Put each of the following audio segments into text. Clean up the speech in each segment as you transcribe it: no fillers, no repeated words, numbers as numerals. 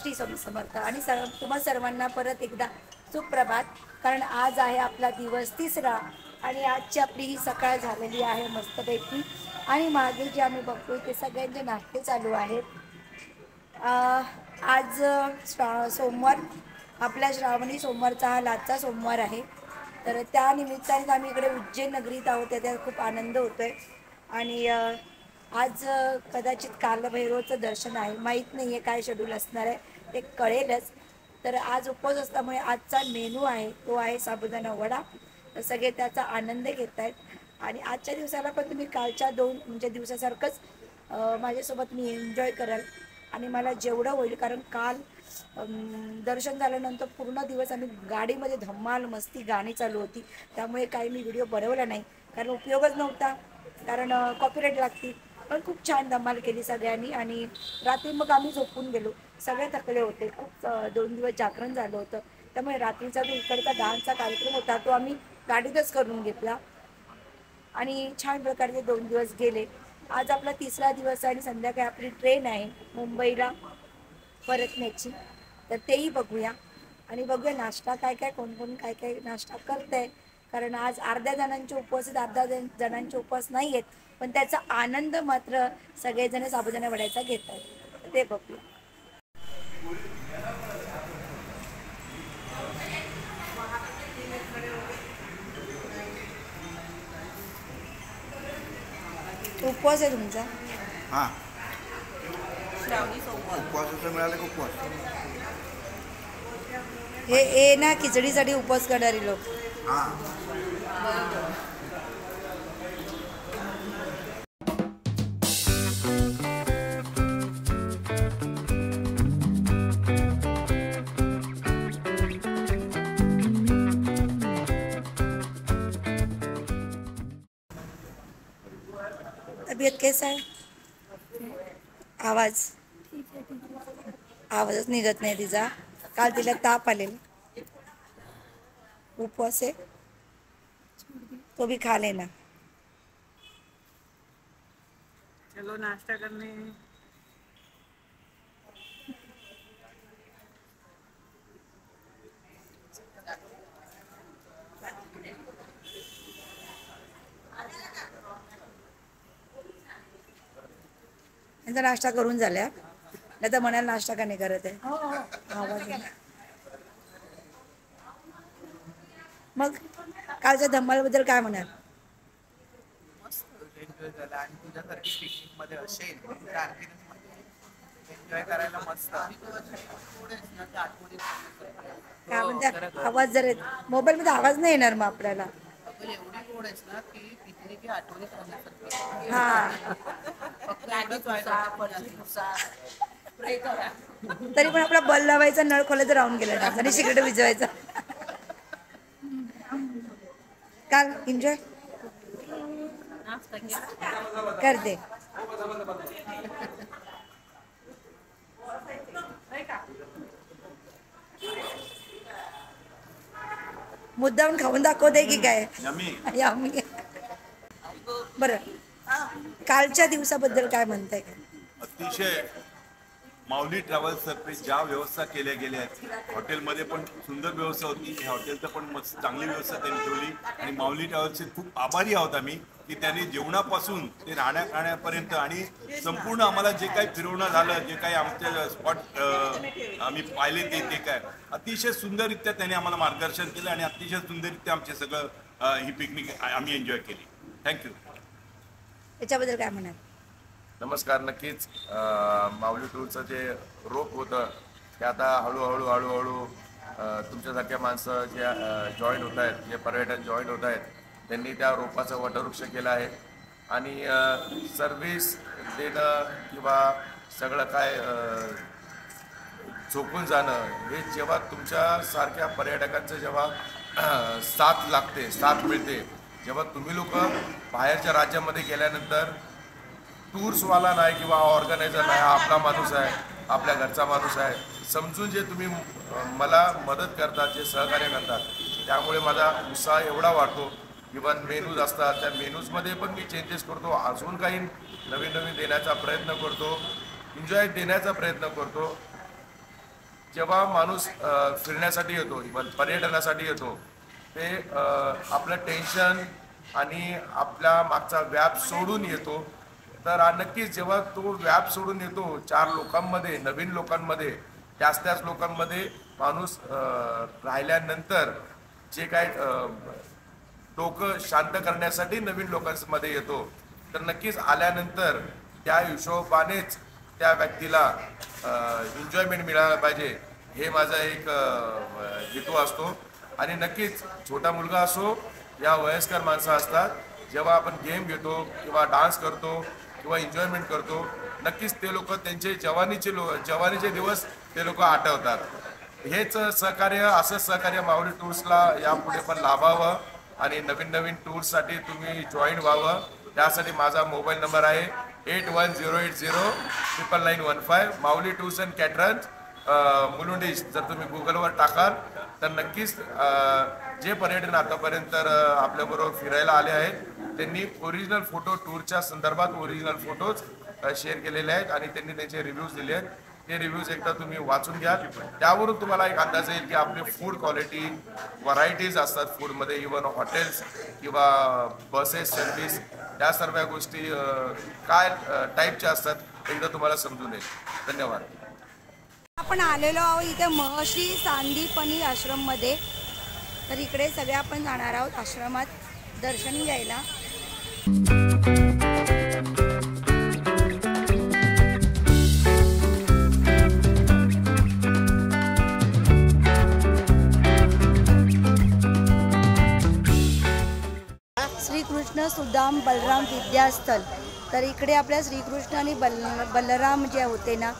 श्री स्वामी समर्थ आणि तुम्हा सर्वांना परत एकदा सुप्रभात. कारण आज आहे आपला दिवस तिसरा आणि आजची आपली ही सकाळ झालेली आहे मस्तपैकी. आणि मागे जे आम्ही बघतोय ते सगळ्यांचे नाश्ते चालू आहेत. आज सोमवार, आपल्या श्रावणी सोमवारचा हा लास्टचा सोमवार आहे. तर त्या निमित्ताने आम्ही इकडे उज्जैन नगरीत आहोत, त्याचा खूप आनंद होतोय. आणि आज कदाचित कालभैरवचं दर्शन आहे, माहीत नाही आहे काय शेड्यूल असणार आहे ते कळेलच. तर आज उपवास असल्यामुळे आजचा मेनू आहे तो आहे साबुदाणा वडा. तर सगळे त्याचा आनंद घेत आहेत. आणि आजच्या दिवसाला पण तुम्ही कालच्या म्हणजे दिवसासारखंच माझ्यासोबत मी एन्जॉय कराल. आणि मला जेवढं होईल, कारण काल दर्शन झाल्यानंतर पूर्ण दिवस आम्ही गाडीमध्ये धम्माल मस्ती गाणी चालू होती, त्यामुळे काही मी व्हिडिओ बनवला नाही कारण उपयोगच नव्हता, कारण कॉपीराईट लागती. पण खूप छान धमाल केली सगळ्यांनी. आणि रात्री मग आम्ही झोपून गेलो, सगळे थकले होते, खूप 2 दिवस जागरण झालं होतं. त्यामुळे रात्रीचा जो इकडचा डान्सचा कार्यक्रम होता तो आम्ही गाडीतच करून घेतला आणि छान प्रकारे 2 दिवस गेले. आज आपला तिसरा दिवस आहे आणि संध्याकाळी आपली ट्रेन आहे मुंबईला परतण्याची. तर तेही बघूया आणि बघूया नाश्ता काय काय, कोण कोण काय काय नाश्ता करतंय. कारण आज अर्ध्या जणांचे उपवास आहेत, अर्ध्या जणांचे उपवास नाही आहेत, पण त्याचा आनंद मात्र सगळेजण साबुदाणा वड्याचा घेत आहेत. ते बघूया. उपवास आहे तुमचा? हां, उपवासाचं मिळालं की उपवास. हे ना खिचडीसाठी उपवास करणारी लोक. हां, तब्येत कैसा आहे? आवाजच निघत नाही तिचा. काल तिला ताप आलेला. उपवास आहे तो भी खा लेना. चलो नाश्ता करने. यांचा नाश्ता करून झाल्या, नाही तर म्हणाल नाश्ता का नाही करत आहे. आवाज आहे. मग कालच्या धम्मालबद्दल काय म्हणाल? मस्त एन्जॉय झाला आणि तुझ्यासारखी पिकनिक मध्ये असेल तर आणखी एन्जॉय करायला मस्त. काय म्हणते? आवाज जर मोबाईल मध्ये आवाज नाही येणार मग आपल्याला. एवढी गोड आहेस ना की पिकनिक ही आठवणीत राहण्यासारखी. हा, तरी पण आपला बल लावायचा, नळ खोलायचं, राहून गेला आणि सिगरेट विजवायचा. काल एन्जॉय करते. मुद्दाम खाऊन दाखवते की काय? यम्मी. बरं, कालच्या दिवसाबद्दल काय म्हणताय? अतिशय माऊली ट्रॅव्हल्सतर्फे ज्या व्यवस्था केल्या गेल्या आहेत, हॉटेलमध्ये पण सुंदर व्यवस्था होती, हॉटेलचं पण मस्त चांगली व्यवस्था त्यांनी ठेवली. आणि माऊली ट्रॅव्हल्सचे खूप आभारी आहोत आम्ही की त्यांनी जेवणापासून ते राहण्यापर्यंत आणि संपूर्ण आम्हाला जे काही फिरवणं झालं, जे काही आमचे स्पॉट आम्ही पाहिले ते काय अतिशय सुंदररित्या त्यांनी आम्हाला मार्गदर्शन केलं आणि अतिशय सुंदररित्या आमचे सगळं ही पिकनिक आम्ही एन्जॉय केली. थँक्यू. याच्याबद्दल काय म्हणाल? नमस्कार. नक्कीच माऊली टूरचं जे रोप होतं ते आता हळूहळू तुमच्यासारख्या माणसं जे जॉईन होत आहेत, जे पर्यटन जॉईन होत आहेत, त्यांनी त्या रोपाचं वटवृक्ष केलं आहे. आणि सर्व्हिस देणं किंवा सगळं काय झोपून जाणं हे जेव्हा तुमच्यासारख्या पर्यटकांचं जेव्हा साथ लागते, साथ मिळते, जेव्हा तुम्ही लोक बाहेरच्या राज्यामध्ये गेल्यानंतर टूर्सवाला नाही किंवा ऑर्गनायझर नाही, हा आपला माणूस आहे, आपल्या घरचा माणूस आहे समजून जे तुम्ही मला मदत करतात, जे सहकार्य करतात, त्यामुळे माझा उत्साह एवढा वाढतो. इव्हन मेनूज असतात, त्या मेनूजमध्ये पण मी चेंजेस करतो, अजून काही नवीन देण्याचा प्रयत्न करतो, एन्जॉय देण्याचा प्रयत्न करतो. जेव्हा माणूस फिरण्यासाठी येतो, इव्हन पर्यटनासाठी येतो, ते आपलं टेन्शन आणि आपल्या मागचा व्याप सोडून येतो. तर नक्कीच जेव्हा तो व्याप सोडून येतो 4 लोकांमध्ये, नवीन लोकांमध्ये, त्याच लोकांमध्ये माणूस राहिल्यानंतर जे काय डोकं शांत करण्यासाठी नवीन लोकांमध्ये येतो, तर नक्कीच आल्यानंतर त्या हिशोबानेच त्या व्यक्तीला एन्जॉयमेंट मिळायला पाहिजे, हे माझा एक हेतू असतो. आणि नक्कीच छोटा मुलगा असो या वयस्कर माणसं असतात, जेव्हा आपण गेम घेतो किंवा डान्स करतो किंवा एन्जॉयमेंट करतो, नक्कीच ते लोक त्यांचे जवानीचे दिवस ते लोक आठवतात. हेच सहकार्य, असंच सहकार्य माऊली टूर्सला यापुढे पण लाभावं आणि नवीन टूर्ससाठी तुम्ही जॉईन व्हावं. त्यासाठी माझा मोबाईल नंबर आहे 8108099915. माऊली टूर्स अँड कॅटरर्स मुलुंडी जर तुम्ही गुगलवर टाकाल तर नक्कीच जे पर्यटन आतापर्यंत आपल्याबरोबर फिरायला आले आहेत त्यांनी ओरिजिनल फोटो, टूरच्या संदर्भात ओरिजिनल फोटोज शेअर केलेले आहेत आणि त्यांनी त्यांचे रिव्ह्यूज दिले आहेत. ते रिव्ह्यूज एकदा तुम्ही वाचून घ्या, त्यावरून तुम्हाला एक अंदाज येईल की आपली फूड क्वालिटी, व्हरायटीज असतात फूडमध्ये, इव्हन हॉटेल्स किंवा बसेस सर्व्हिस, त्या सर्व गोष्टी काय टाईपच्या असतात एकदा तुम्हाला समजून येईल. धन्यवाद. आपण आलेलो आहोत इथे महर्षी सांदीपनी आश्रममध्ये. तर इकडे सगळे आपण जाणार आहोत आश्रमात दर्शन घ्यायला. श्रीकृष्ण सुदाम बलराम विद्यास्थल. तर इकडे आपल्या श्रीकृष्ण आणि बलराम जे होते ना,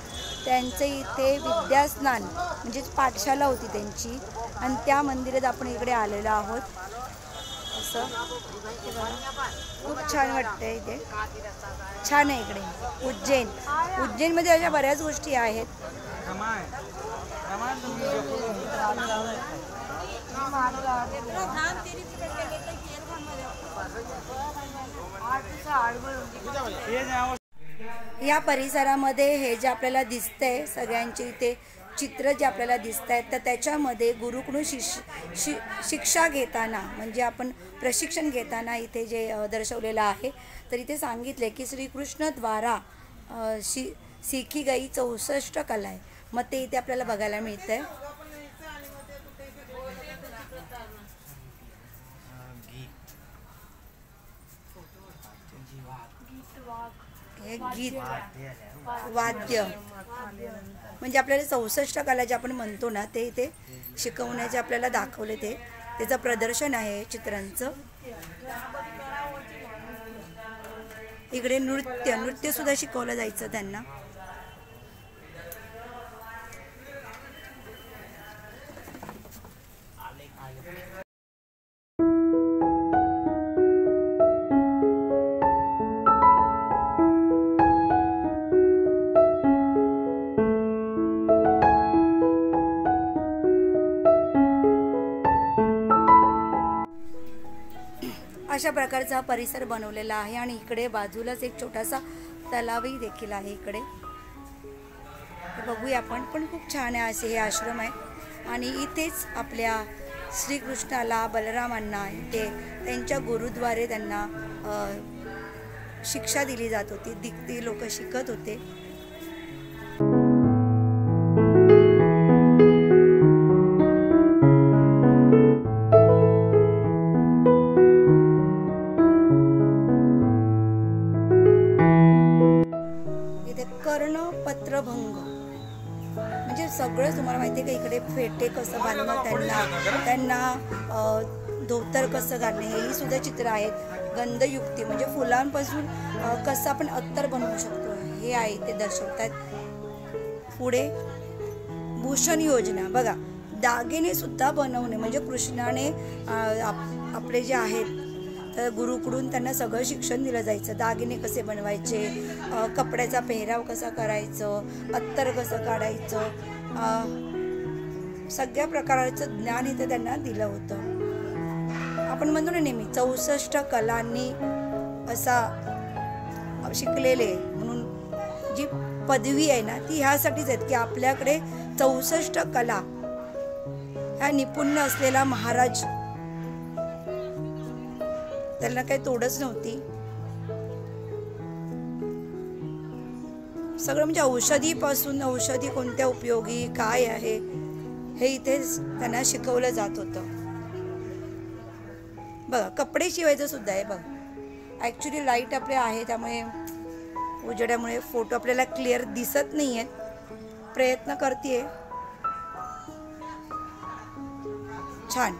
त्यांचे इथे विद्यास्नान म्हणजेच पाठशाला होती त्यांची, आणि त्या मंदिरात आपण इकडे आलेलो आहोत. असं खूप छान वाटतंय इथे, छान आहे इकडे. उज्जैनमध्ये अशा बऱ्याच गोष्टी आहेत. या परिसरामध्ये हे जे आपल्याला दिसतंय सगळ्यांचे इथे चित्र जे आपल्याला दिसत आहेत, तर त्याच्यामध्ये गुरुकडून शिक्षा घेताना म्हणजे आपण प्रशिक्षण घेताना इथे जे दर्शवलेलं आहे, तर इथे सांगितले की श्रीकृष्णद्वारा शिकी गई 64 कला आहे. मग ते इथे आपल्याला बघायला मिळतंय. हे गीत वाद्य म्हणजे आपल्याला 64 कला जे आपण म्हणतो ना, ते इथे शिकवण्याचे आपल्याला दाखवले. त्याचं प्रदर्शन आहे चित्रांचं. इकडे नृत्य सुद्धा शिकवलं जायचं त्यांना. अशा प्रकारचा परिसर बनवलेला आहे आणि इकडे बाजूलाच एक छोटासा तलावही देखील आहे. इकडे बघूया आपण, पण खूप छान आहे असे हे आश्रम आहे. आणि इथेच आपल्या श्रीकृष्णाला, बलरामांना ते त्यांच्या गुरुद्वारे त्यांना शिक्षा दिली जात होती. ती लोक शिकत होते. कर्णपत्रभंग म्हणजे सगळं तुम्हाला माहिती आहे का, इकडे फेटे कसं बांधणं, त्यांना धोतर कसं घालणे, हेही सुद्धा चित्र आहेत. गंधयुक्ती म्हणजे फुलांपासून कसं आपण अत्तर बनवू शकतो हे आहे ते दर्शवतात. पुढे भूषण योजना बघा, दागिने सुद्धा बनवणे म्हणजे कृष्णाने आपले जे आहेत तर गुरुकडून त्यांना सगळं शिक्षण दिलं जायचं. दागिने कसे बनवायचे, कपड्याचा पेहराव कसा करायचं, अत्तर कसं काढायचं, सगळ्या प्रकारचं ज्ञान इथं त्यांना दिलं होतं. आपण म्हणतो ना नेहमी 64 कलांनी असा शिकलेले म्हणून जी पदवी आहे ना ती ह्यासाठीच आहेत की आपल्याकडे 64 कला ह्या निपुण असलेला महाराज, त्यांना काही तोडच नव्हती. सगळं म्हणजे औषधीपासून, औषधी कोणत्या उपयोगी काय आहे हे इथे त्यांना शिकवलं जात होतं. बघा कपडे शिवायचं सुद्धा आहे. बघा ॲक्च्युली लाईट आपले आहे त्यामुळे उजेडामुळे फोटो आपल्याला क्लिअर दिसत नाही आहेत. प्रयत्न करते. छान.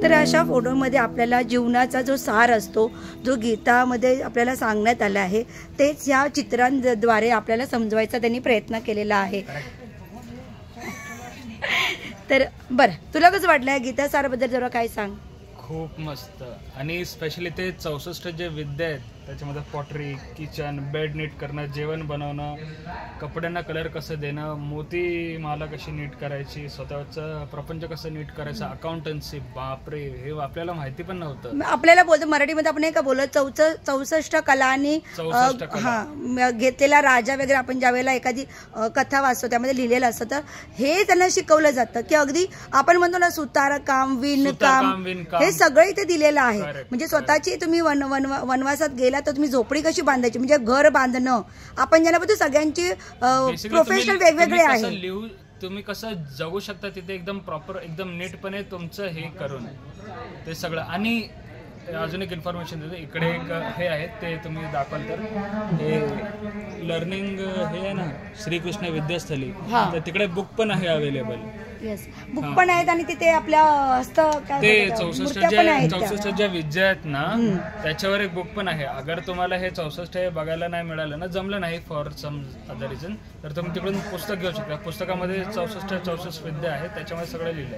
तर अशा फोटोमध्ये आपल्याला जीवनाचा जो सार असतो, जो गीतामध्ये आपल्याला सांगण्यात आला आहे, तेच ह्या चित्रांद्वारे आपल्याला समजवायचा त्यांनी प्रयत्न केलेला आहे. तर बरं, तुला कसं वाटलं गीता सारबद्दल जरा काय सांग. खूप मस्त. आणि स्पेशली ते 64 जे विद्या आहेत त्याच्यामध्ये पॉटरी, किचन, बेड नीट करणं, जेवण बनवणं, कपड्यांना कलर कसं देणं, मोती माला कशी नीट करायची, स्वतःचं प्रपंच कसं नीट करायचं, अकाउंटन्सी, बापरे हे आपल्याला माहिती पण नव्हतं. आपल्याला बोलतो मराठीमध्ये आपण का बोलत 64 कला आणि घेतलेला राजा वगैरे आपण ज्यावेळेला एखादी कथा वाचतो त्यामध्ये लिहिलेलं असतं, तर हे त्यांना शिकवलं जातं की अगदी आपण म्हणतो ना सुतारकाम, विणकाम, हे सगळं इथे दिलेलं आहे. म्हणजे स्वतःची तुम्ही वनवासात गेला तर तुम्ही झोपडी कशी बांधायची, म्हणजे घर बांधणं, आपण ज्याला बोलतो सगळ्यांची प्रोफेशनल वेगवेगळे आहे. तुम्ही कसं जगू शकता तिथे एकदम प्रॉपर, एकदम नीटपणे तुमचं हे करून ते सगळं. आणि अजून एक इन्फॉर्मेशन देतो, इकडे एक हे आहे ते तुम्ही दाखवाल तर हे लर्निंग हे आहे ना श्रीकृष्ण विद्यास्थली, तर तिकडे बुक पण आहे अवेलेबल. बुक पण आहेत आणि तिथे आपल्या हस्त ते 64 ज्या विद्या आहेत ना त्याच्यावर एक बुक पण आहे. अगर तुम्हाला हे 64 हे बघायला नाही मिळालं ना, जमलं नाही फॉर सम अदर रिझन, तर तुम्ही तिकडून पुस्तक घेऊ शकता. पुस्तकामध्ये 64 विद्या आहेत, त्याच्यामध्ये सगळं लिहिलं,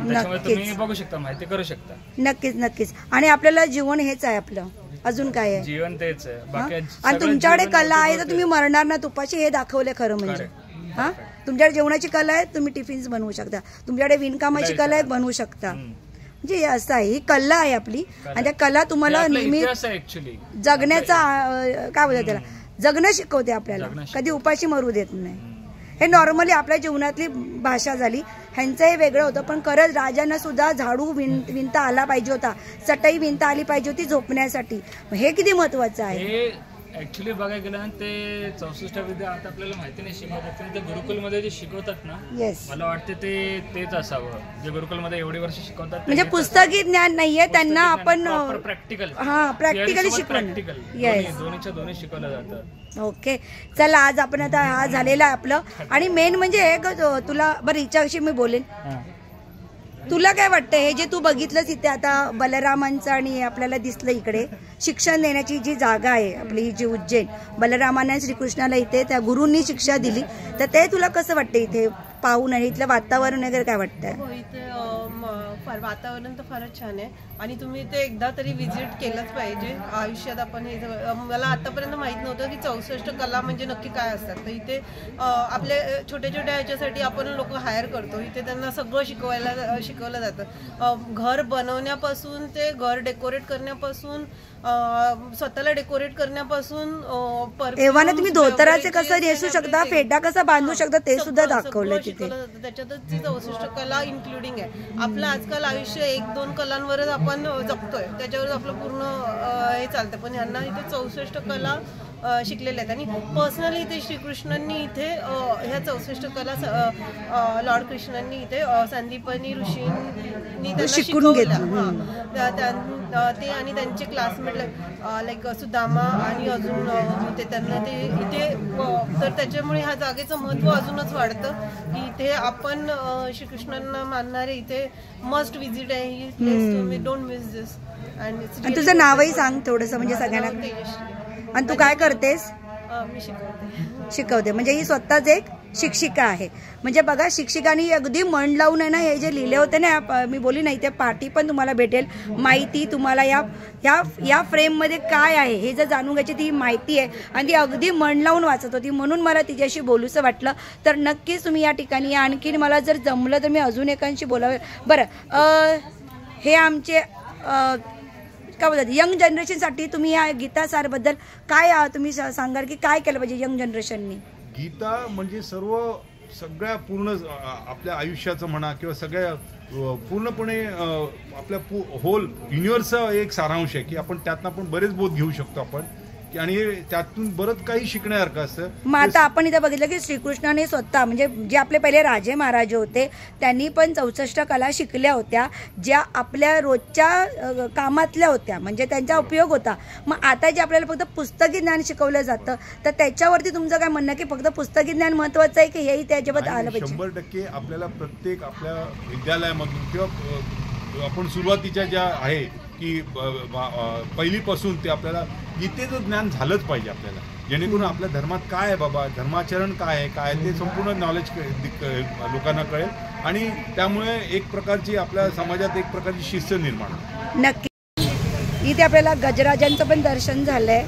त्याच्यामध्ये तुम्ही बघू शकता, माहिती करू शकता. नक्कीच नक्कीच. आणि आपल्याला जीवन हेच आहे आपलं, अजून काय आहे, जीवन तेच आहे. बाकी आणि तुमच्याकडे कला आहे तर तुम्ही मरणार ना तुपाशी, हे दाखवले खरं म्हणजे. हा, तुमच्याकडे जेवणाची कला आहे, तुम्ही टिफिन्स बनवू शकता. तुमच्याकडे विणकामाची कला आहे, बनवू शकता. म्हणजे असं आहे, ही कला आहे आपली, आणि त्या कला तुम्हाला नेहमी जगण्याचा काय बोलतात त्याला, जगणं शिकवते आपल्याला, कधी उपाशी मरू देत नाही. हे नॉर्मली आपल्या जीवनातली भाषा झाली. ह्यांचं हे वेगळं होतं, पण खरंच राजांना सुद्धा झाडू विणता आला पाहिजे होता, चटई विणता आली पाहिजे होती झोपण्यासाठी. हे किती महत्वाचं आहे. ऍक्च्युली बघायला गेलं ना, ते 64 विद्या आता आपल्याला माहिती नाही शिकवतात, ते गुरुकुलमध्ये जे शिकवतात ना, मला वाटतं तेच असावं, जे गुरुकुलमध्ये एवढी वर्ष शिकवतात. म्हणजे पुस्तकी ज्ञान नाहीये त्यांना, आपण प्रॅक्टिकल, प्रॅक्टिकली शिकवलं, दोन्ही शिकवलं जातं. ओके, चला आज आपण आता हा झालेला आपलं. आणि मेन म्हणजे तुला बरं हिच्याविषयी मी बोलेन, तुला काय वाटतं हे जे तू बघितलंस इथे आता बलरामांचं आणि आपल्याला दिसलं इकडे शिक्षण देण्याची जी जागा आहे आपली, ही जी उज्जैन, बलरामाने श्रीकृष्णाला इथे त्या गुरूंनी शिक्षा दिली, तर ते तुला कसं वाटतं इथे पाहून, आणि इथलं वातावरण वगैरे काय वाटतंय. इथे वातावरण तर फारच छान आहे, आणि तुम्ही ते एकदा तरी व्हिजिट केलंच पाहिजे आयुष्यात. आपण हे मला आतापर्यंत माहित नव्हतं की 64 कला म्हणजे नक्की काय असतात. तर इथे आपले छोट्या छोट्या ह्याच्यासाठी आपण लोक हायर करतो, इथे त्यांना सगळं शिकवलं जातं. घर बनवण्यापासून ते घर डेकोरेट करण्यापासून, स्वतःला डेकोरेट करण्यापासून, एव्हाना तुम्ही धोतराचे कसं नेसू शकता, फेटा कसा बांधू शकता, ते सुद्धा दाखवलं तिथे. त्याच्यातच ती 64 कला इन्क्लुडिंग आहे. आपलं आजकाल आयुष्य 1-2 कलांवरच आपण जगतोय, त्याच्यावर आपलं पूर्ण हे चालतं, पण यांना इथे 64 कला शिकलेले आहेत. आणि पर्सनली इथे श्रीकृष्णांनी इथे ह्या 64 कला लॉर्ड कृष्णांनी इथे संदीपनी ऋषींनी त्यांना शिकवल्या. ते आणि त्यांचे क्लासमेट लाईक सुदामा आणि अजून होते त्यांना ते इथे तर त्याच्यामुळे ह्या जागेचं महत्त्व अजूनच वाढतं की इथे आपण श्रीकृष्णांना मानणारे इथे मस्ट विजिट आहे ही प्लेस. तुम्ही डोंट मिस दिस. आणि तुझं नावही सांग थोडंसं म्हणजे सगळ्यांना. तेजश्री. आणि तू काय करतेस? मी शिकवते. म्हणजे ही स्वतःच एक शिक्षिका आहे. म्हणजे बघा शिक्षिकांनी अगदी मन लावून आहे ना हे जे लिहिले होते ना, मी बोली नाही ते पाठी पण तुम्हाला भेटेल माहिती तुम्हाला या फ्रेममध्ये काय आहे हे जर जाणून घ्यायची ती माहिती आहे. आणि ती अगदी मन लावून वाचत होती म्हणून मला तिच्याशी बोलूसं वाटलं. तर नक्कीच तुम्ही या ठिकाणी या. आणखीन मला जर जमलं तर मी अजून एकांशी बोलावे. बरं हे आमचे काय बोलतात यंग जनरेशनसाठी तुम्ही या गीता सारबद्दल काय तुम्ही सांगाल की काय केलं पाहिजे यंग जनरेशननी? गीता म्हणजे सगळ्या पूर्ण आपल्या आयुष्याचं म्हणा किंवा सगळ्या पूर्णपणे आपल्या होल युनिव्हर्सचा एक सारांश आहे की आपण त्यातनं आपण बरेच बोध घेऊ शकतो आपण आणि त्यातून बरंच काही शिकण्यासारखं असतं. मग आता आपण इथे बघितलं की श्रीकृष्णाने स्वतः म्हणजे जे आपले पहिले राजे महाराजे होते त्यांनी पण 64 कला शिकल्या होत्या ज्या आपल्या रोजच्या कामातल्या होत्या म्हणजे त्यांचा उपयोग होता. मग आता जे आपल्याला फक्त पुस्तकी ज्ञान शिकवलं जातं तर त्याच्यावरती तुमचं काय म्हणणं की फक्त पुस्तकी ज्ञान महत्वाचं आहे की हेही त्याच्याबद्दल आलं पाहिजे? 100% आपल्याला प्रत्येक आपल्या विद्यालयामधून किंवा आपण सुरुवातीच्या ज्या आहे की पहिलीपासून ते आपल्याला गीतेचं ज्ञान झालंच पाहिजे आपल्याला जेणेकरून आपल्या धर्मात काय आहे बाबा धर्माचरण काय आहे काय ते संपूर्ण नॉलेज लोकांना कळेल आणि त्यामुळे एक प्रकारची आपल्या समाजात एक प्रकारची शिस्त निर्माण होईल. नक्की. इथे आपल्याला गजराजांचं पण दर्शन झालंय